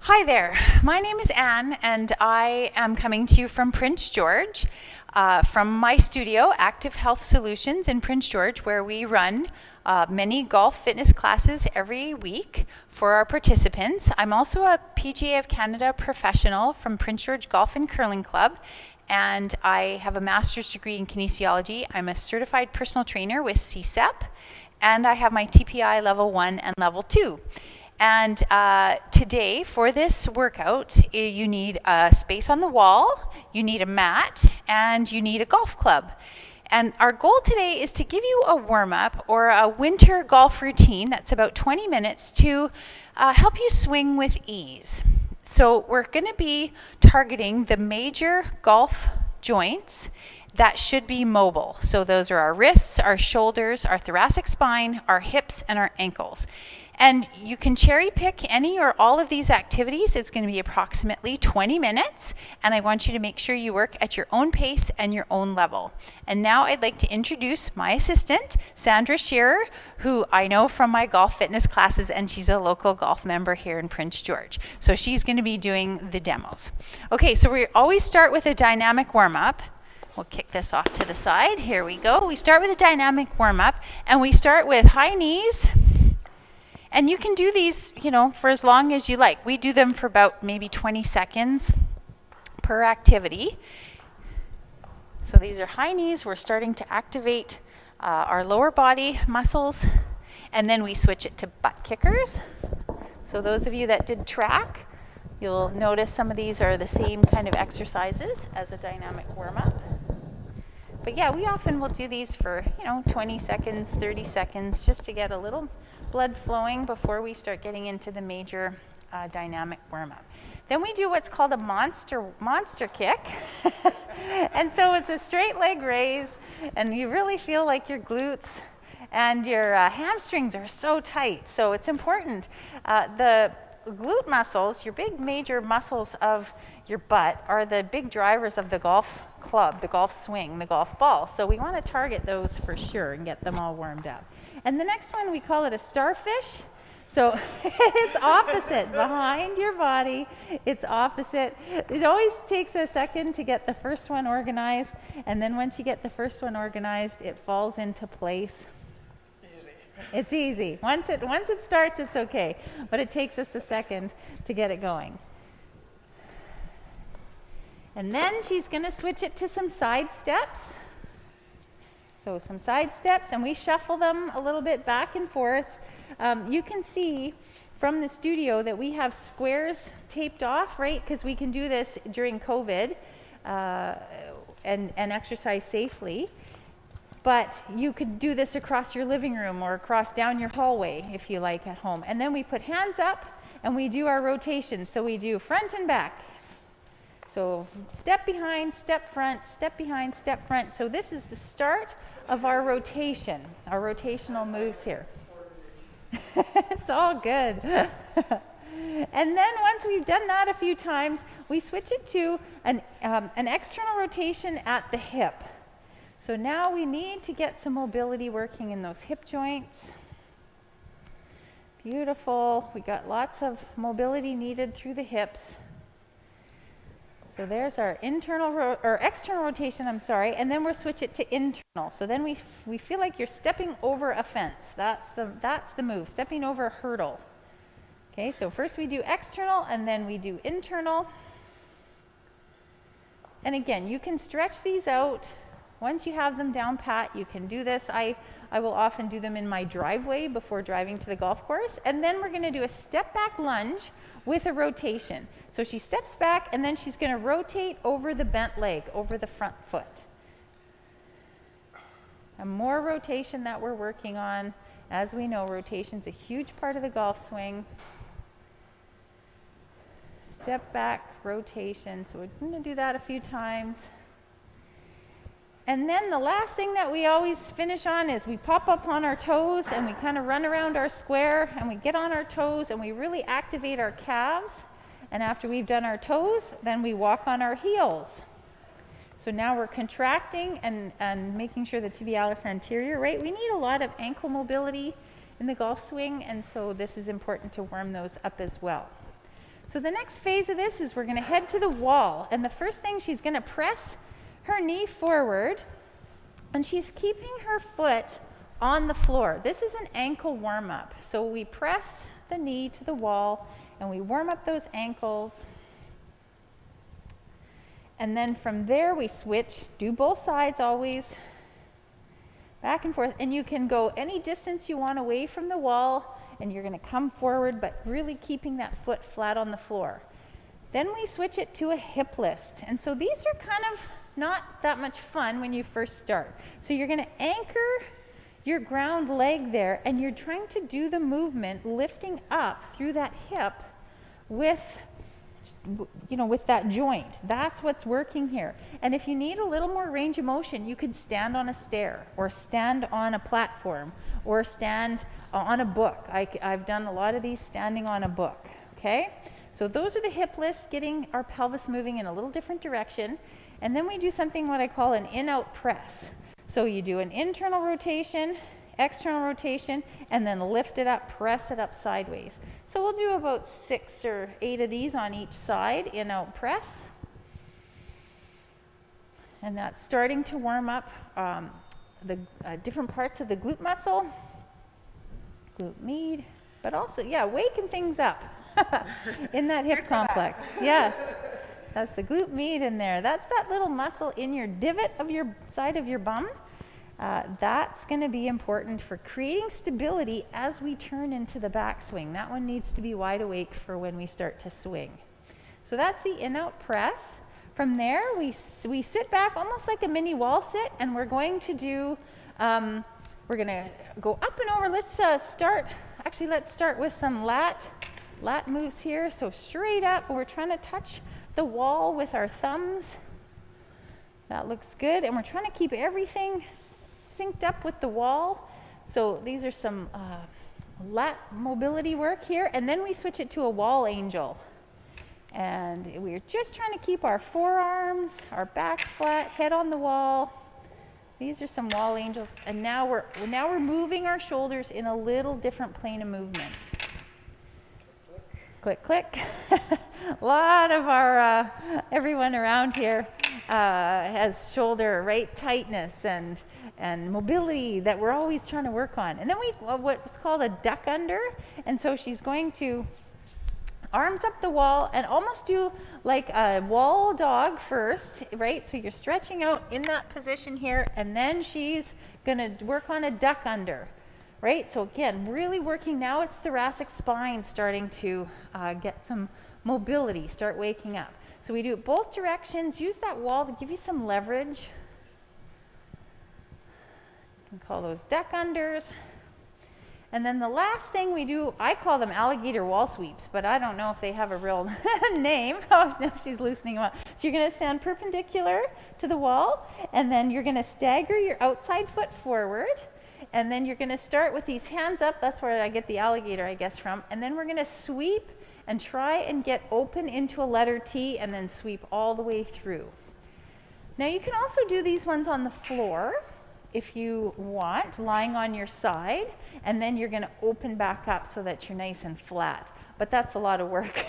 Hi there, my name is Anne and I am coming to you from Prince George, from my studio, Active Health Solutions in Prince George, where we run many golf fitness classes every week for our participants. I'm also a PGA of Canada professional from Prince George Golf and Curling Club, and I have a master's degree in kinesiology. I'm a certified personal trainer with CSEP, and I have my TPI level 1 and level 2. And today, for this workout, you need a space on the wall, you need a mat, and you need a golf club. And our goal today is to give you a warm-up or a winter golf routine that's about 20 minutes to help you swing with ease. So we're going to be targeting the major golf joints that should be mobile. So those are our wrists, our shoulders, our thoracic spine, our hips, and our ankles. And you can cherry pick any or all of these activities. It's going to be approximately 20 minutes, and I want you to make sure you work at your own pace and your own level. And now I'd like to introduce my assistant, Sandra Shearer, who I know from my golf fitness classes, and she's a local golf member here in Prince George. So she's going to be doing the demos. Okay, so we always start with a dynamic warm-up. We'll kick this off to the side. Here we go. We start with a dynamic warm-up, and we start with high knees. And you can do these, for as long as you like. We do them for about maybe 20 seconds per activity. So these are high knees. We're starting to activate our lower body muscles. And then we switch it to butt kickers. So those of you that did track, you'll notice some of these are the same kind of exercises as a dynamic warm-up. But yeah, we often will do these for, 20 seconds, 30 seconds, just to get a little blood flowing before we start getting into the major dynamic warm-up. Then we do what's called a monster kick. And so it's a straight leg raise, and you really feel like your glutes and your hamstrings are so tight. So it's important. The glute muscles, your big major muscles of your butt, are the big drivers of the golf club, the golf swing, the golf ball. So we want to target those for sure and get them all warmed up. And the next one, we call it a starfish. So it's opposite, behind your body, it's opposite. It always takes a second to get the first one organized, and then once you get the first one organized, it falls into place. Easy. It's easy. Once it starts, it's okay, but it takes us a second to get it going. And then she's going to switch it to some side steps. So some side steps, and we shuffle them a little bit back and forth. You can see from the studio that we have squares taped off, right? Because we can do this during COVID and exercise safely. But you could do this across your living room or across down your hallway if you like at home. And then we put hands up and we do our rotation. So we do front and back. So step behind, step front, step behind, step front. So this is the start of our rotation, our rotational moves here. It's all good. And then once we've done that a few times, we switch it to an external rotation at the hip. So now we need to get some mobility working in those hip joints. Beautiful. We got lots of mobility needed through the hips. So there's our external rotation, and then we'll switch it to internal. So then we feel like you're stepping over a fence. That's the move, stepping over a hurdle. Okay, so first we do external, and then we do internal. And again, you can stretch these out. Once you have them down pat, you can do this. I will often do them in my driveway before driving to the golf course. And then we're going to do a step back lunge with a rotation. So she steps back, and then she's going to rotate over the bent leg, over the front foot. And more rotation that we're working on. As we know, rotation's a huge part of the golf swing. Step back, rotation. So we're going to do that a few times. And then the last thing that we always finish on is we pop up on our toes and we kind of run around our square and we get on our toes and we really activate our calves. And after we've done our toes, then we walk on our heels. So now we're contracting and making sure the tibialis anterior, right? We need a lot of ankle mobility in the golf swing, and so this is important to warm those up as well. So the next phase of this is we're going to head to the wall. And the first thing, she's going to press her knee forward, and she's keeping her foot on the floor. This is an ankle warm-up. So we press the knee to the wall, and we warm up those ankles. And then from there, we switch, do both sides always, back and forth. And you can go any distance you want away from the wall, and you're going to come forward, but really keeping that foot flat on the floor. Then we switch it to a hip list. And so these are kind of not that much fun when you first start. So you're going to anchor your ground leg there, and you're trying to do the movement lifting up through that hip with that joint. That's what's working here. And if you need a little more range of motion, you could stand on a stair or stand on a platform or stand on a book. I've done a lot of these standing on a book, okay? So those are the hip lifts, getting our pelvis moving in a little different direction. And then we do something what I call an in-out press. So you do an internal rotation, external rotation, and then lift it up, press it up sideways. So we'll do about 6 or 8 of these on each side, in-out press. And that's starting to warm up the different parts of the glute muscle, glute med, but also, waking things up in that hip complex. Yes, that's the glute med in there. That's that little muscle in your divot of your side of your bum. That's going to be important for creating stability as we turn into the backswing. That one needs to be wide awake for when we start to swing. So that's the in-out press. From there, we sit back almost like a mini wall sit, and we're going to do, we're going to go up and over. Let's start with some lat moves here. So straight up, we're trying to touch the wall with our thumbs. That looks good, and we're trying to keep everything synced up with the wall. So these are some lat mobility work here, and then we switch it to a wall angel. And we're just trying to keep our forearms, our back flat, head on the wall. These are some wall angels, and now we're moving our shoulders in a little different plane of movement. Click, click. A lot of our everyone around here has shoulder tightness and mobility that we're always trying to work on. And then we what's called a duck under, and so she's going to arms up the wall and almost do like a wall dog first, right? So you're stretching out in that position here, and then she's going to work on a duck under, right? So again, really working now, it's thoracic spine starting to get some mobility, start waking up. So we do it both directions. Use that wall to give you some leverage. You can call those duck unders. And then the last thing we do, I call them alligator wall sweeps, but I don't know if they have a real name. Oh, no, she's loosening them up. So you're going to stand perpendicular to the wall, and then you're going to stagger your outside foot forward, and then you're going to start with these hands up. That's where I get the alligator, I guess, from. And then we're going to sweep and try and get open into a letter T, and then sweep all the way through. Now you can also do these ones on the floor if you want, lying on your side, and then you're going to open back up so that you're nice and flat. But that's a lot of work.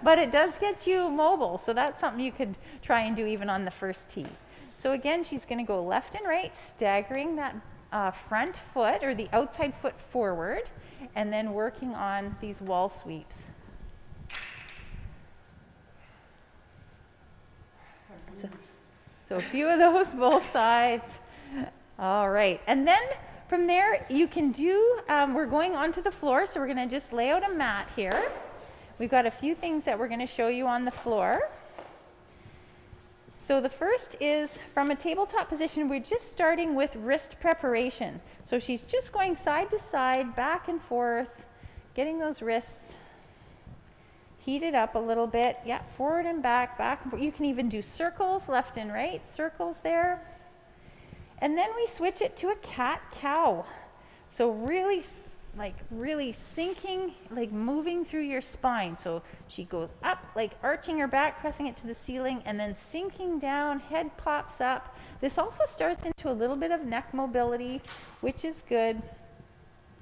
But it does get you mobile, so that's something you could try and do even on the first tee. So again, she's going to go left and right, staggering that front foot or the outside foot forward, and then working on these wall sweeps. So a few of those, both sides. All right, and then from there you can do, we're going onto the floor, so we're going to just lay out a mat here. We've got a few things that we're going to show you on the floor. So the first is from a tabletop position, we're just starting with wrist preparation. So she's just going side to side, back and forth, getting those wrists heated up a little bit. Yeah, forward and back and forth. You can even do circles, left and right, circles there. And then we switch it to a cat-cow. So really sinking, like moving through your spine. So she goes up, like arching her back, pressing it to the ceiling, and then sinking down, head pops up. This also starts into a little bit of neck mobility, which is good.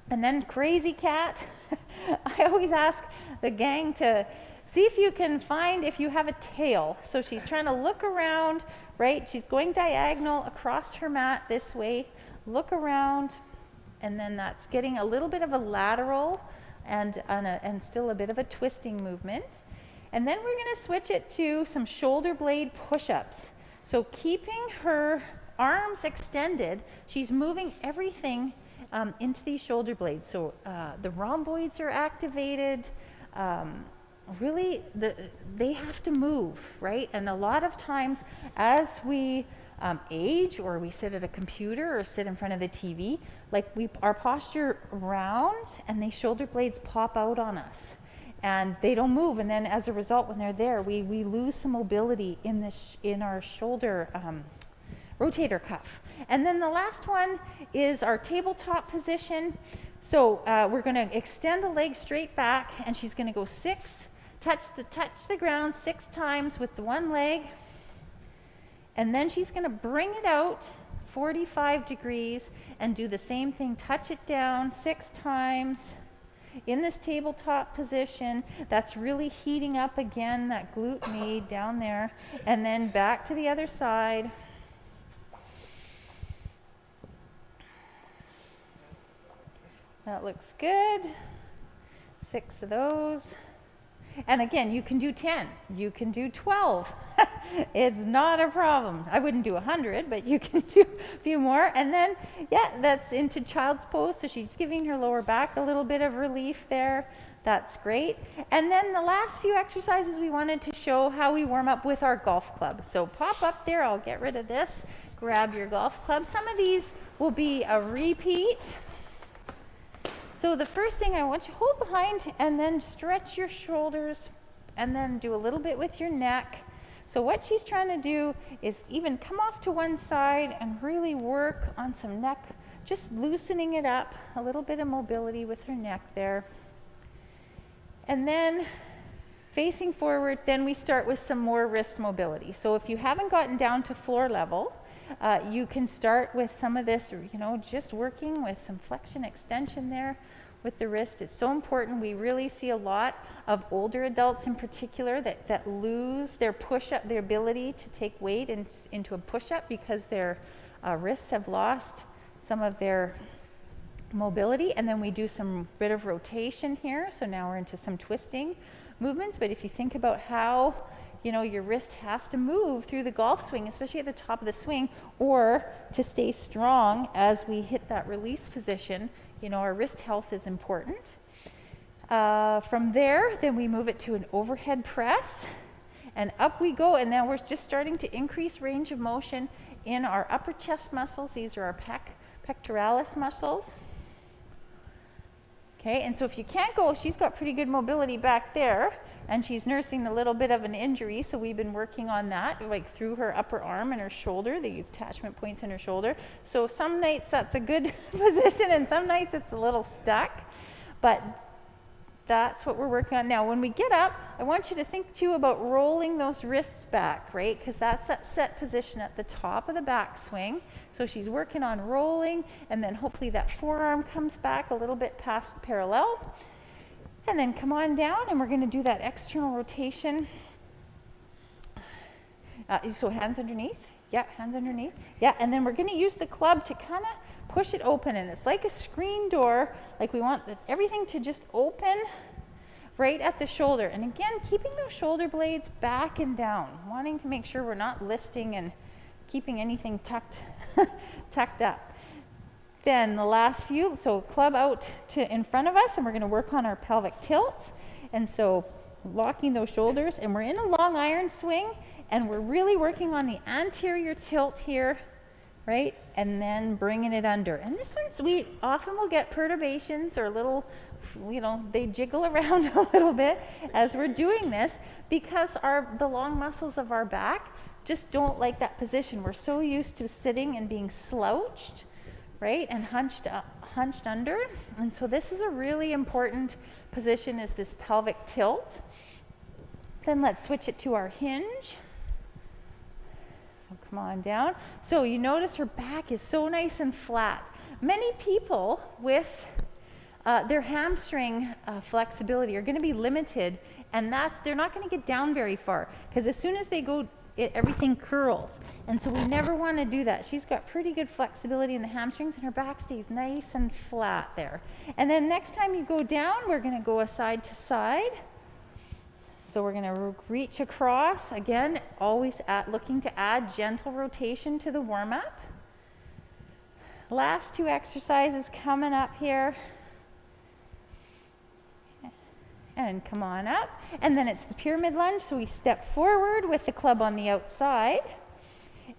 And then crazy cat. I always ask the gang to See if you can find if you have a tail. So she's trying to look around, right? She's going diagonal across her mat this way. Look around, and then that's getting a little bit of a lateral and still a bit of a twisting movement. And then we're going to switch it to some shoulder blade push-ups. So keeping her arms extended, she's moving everything into these shoulder blades. So the rhomboids are activated. Really, they have to move, right? And a lot of times as we age, or we sit at a computer or sit in front of the TV, like our posture rounds and the shoulder blades pop out on us and they don't move. And then as a result, when they're there, we lose some mobility in our shoulder rotator cuff. And then the last one is our tabletop position. So we're going to extend a leg straight back, and she's going to go touch the ground 6 times with the one leg, and then she's going to bring it out 45 degrees and do the same thing. Touch it down 6 times in this tabletop position. That's really heating up again that glute med down there, and then back to the other side. That looks good. 6 of those. And again, you can do 10, you can do 12. It's not a problem. I wouldn't do 100, but you can do a few more. And then, yeah, that's into child's pose. So she's giving her lower back a little bit of relief there. That's great. And then the last few exercises, we wanted to show how we warm up with our golf club. So pop up there, I'll get rid of this. Grab your golf club. Some of these will be a repeat. So the first thing, I want you to hold behind and then stretch your shoulders and then do a little bit with your neck. So what she's trying to do is even come off to one side and really work on some neck, just loosening it up, a little bit of mobility with her neck there. And then facing forward, then we start with some more wrist mobility. So if you haven't gotten down to floor level, you can start with some of this, just working with some flexion extension there with the wrist. It's so important. We really see a lot of older adults in particular that lose their push-up, their ability to take weight into a push-up because their wrists have lost some of their mobility. And then we do some bit of rotation here. So now we're into some twisting movements. But if you think about how your wrist has to move through the golf swing, especially at the top of the swing, or to stay strong as we hit that release position. Our wrist health is important. From there, then we move it to an overhead press, and up we go. And then we're just starting to increase range of motion in our upper chest muscles. These are our pectoralis muscles. Okay, and so if you can't go, she's got pretty good mobility back there, and she's nursing a little bit of an injury, so we've been working on that, like through her upper arm and her shoulder, the attachment points in her shoulder. So some nights that's a good position, and some nights it's a little stuck, but that's what we're working on. Now, when we get up, I want you to think too about rolling those wrists back, right? Because that's that set position at the top of the backswing. So she's working on rolling, and then hopefully that forearm comes back a little bit past parallel. And then come on down, and we're going to do that external rotation. So hands underneath. Yeah, hands underneath. Yeah, and then we're going to use the club to kind of push it open, and it's like a screen door. Like we want everything to just open right at the shoulder. And again, keeping those shoulder blades back and down, wanting to make sure we're not listing and keeping anything tucked up. Then the last few, so club out to in front of us, and we're going to work on our pelvic tilts. And so locking those shoulders, and we're in a long iron swing, and we're really working on the anterior tilt here, right? And then bringing it under. And this one, we often will get perturbations or little, they jiggle around a little bit as we're doing this, because the long muscles of our back just don't like that position. We're so used to sitting and being slouched, right? And hunched under. And so this is a really important position, is this pelvic tilt. Then let's switch it to our hinge. So come on down. So you notice her back is so nice and flat. Many people with their hamstring flexibility are going to be limited, and they're not going to get down very far, because as soon as they go, everything curls, and so we never want to do that. She's got pretty good flexibility in the hamstrings, and her back stays nice and flat there. And then next time you go down, we're going to go side to side. So we're going to reach across, again, always looking to add gentle rotation to the warm-up. Last 2 exercises coming up here. And come on up. And then it's the pyramid lunge, so we step forward with the club on the outside.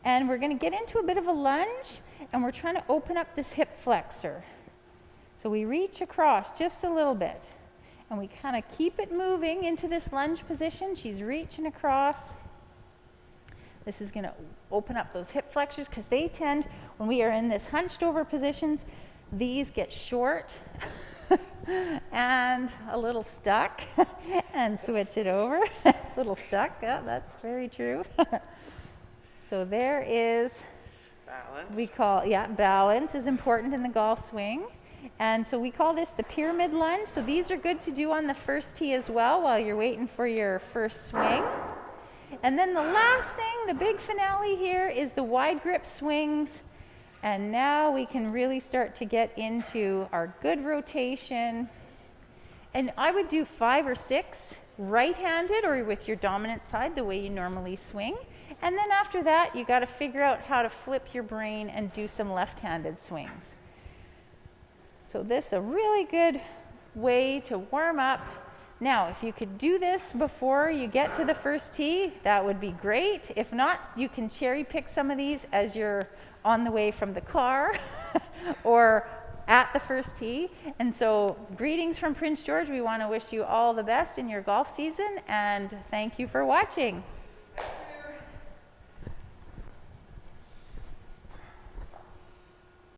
And we're going to get into a bit of a lunge, and we're trying to open up this hip flexor. So we reach across just a little bit, and we kind of keep it moving into this lunge position. She's reaching across. This is going to open up those hip flexors, because they tend, when we are in this hunched over positions, these get short and a little stuck. And switch it over. A little stuck. Yeah, that's very true. So there is balance. Balance is important in the golf swing. And so we call this the pyramid lunge. So these are good to do on the first tee as well while you're waiting for your first swing. And then the last thing, the big finale here, is the wide grip swings. And now we can really start to get into our good rotation. And I would do 5 or 6 right-handed or with your dominant side, the way you normally swing. And then after that, you got to figure out how to flip your brain and do some left-handed swings. So this is a really good way to warm up. Now, if you could do this before you get to the first tee, that would be great. If not, you can cherry pick some of these as you're on the way from the car or at the first tee. And so, greetings from Prince George. We want to wish you all the best in your golf season, and thank you for watching.